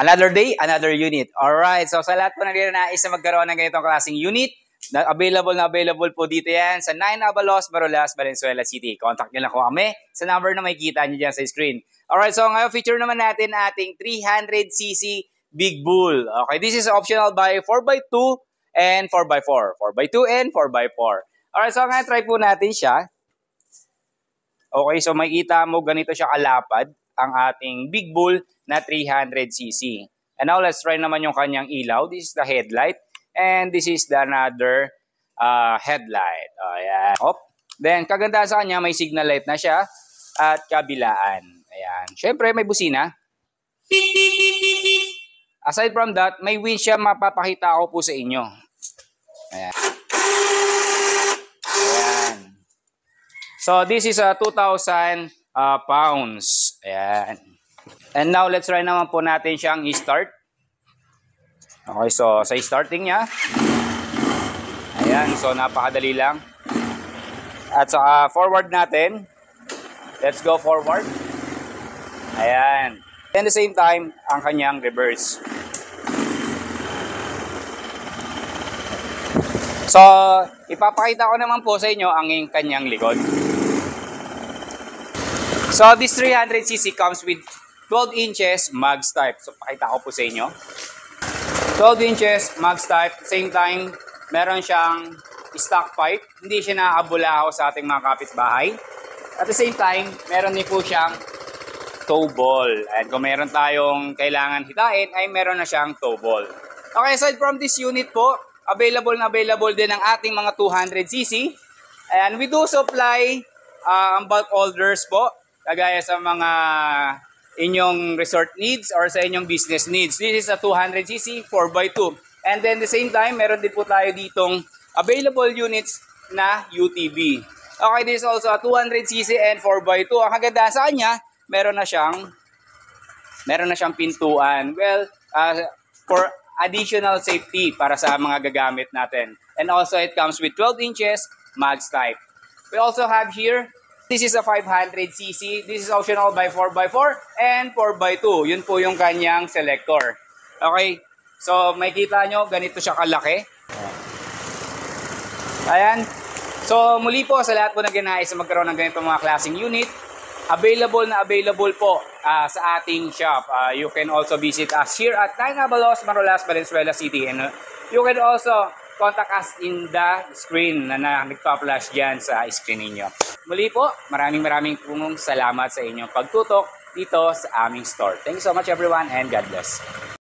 Another day, another unit. Alright, so sa lahat po na nais na magkaroon ng ganitong klaseng unit, available po dito yan sa 9 Abalos, Barolas, Valenzuela City. Contact nyo lang ko kami sa number na makikita nyo dyan sa screen. Alright, so ngayon feature naman natin ating 300cc Big Bull. Okay, this is optional by 4x2 and 4x4. 4x2 and 4x4. Alright, so ngayon try po natin siya. Okay, so makikita mo ganito siya kalapad ang ating Big Bull na 300cc. And now let's try naman yung kanyang ilaw. This is the headlight and this is the another headlight. Ayan. Then kagandahan sa kanya may signal light na siya at kabilaan. Ayan. Syempre may busina. Aside from that, may winch siya, mapapakita ko po sa inyo. Ayan. Ayan. So this is a 2,000 pounds. Ayan. And now, let's try naman po natin siyang i-start. Okay, so sa starting niya. Ayan, so napakadali lang. At sa forward natin. Let's go forward. Ayan. At the same time, ang kanyang reverse. So, ipapakita ko naman po sa inyo ang kanyang likod. So, this 300cc comes with 12 inches mags type. So, pakita ko po sa inyo. 12 inches mags type. Same time, meron siyang stock pipe. Hindi siya naaabulaho sa ating mga kapitbahay. At the same time, meron din po siyang tow ball. And kung meron tayong kailangan hitain, ay meron na siyang tow ball. Okay, aside from this unit po, available din ang ating mga 200cc. And we do supply ang bulk orders po. Kagaya sa mga inyong resort needs or sa inyong business needs. This is a 200cc 4x2. And then the same time, meron din po tayo ditong available units na UTV. Okay, this is also a 200cc and 4x2. Ang kagandahan sa kanya, meron na siyang pintuan. Well, for additional safety para sa mga gagamit natin. And also, it comes with 12 inches mags type. We also have here, this is a 500cc. This is optional by 4x4 and 4x2. Yun po yung kanyang selector. Okay. So, makikita nyo, ganito siya kalaki. Ayan. So, muli po sa lahat po na ginais na magkaroon ng ganito mga klaseng unit, available po sa ating shop. You can also visit us here at 9 Abalos, Barolas, Valenzuela City. And you can also contact us in the screen na nagpa-flash dyan sa screen ninyo. Muli po, maraming salamat sa inyong pagtutok dito sa aming store. Thank you so much everyone and God bless.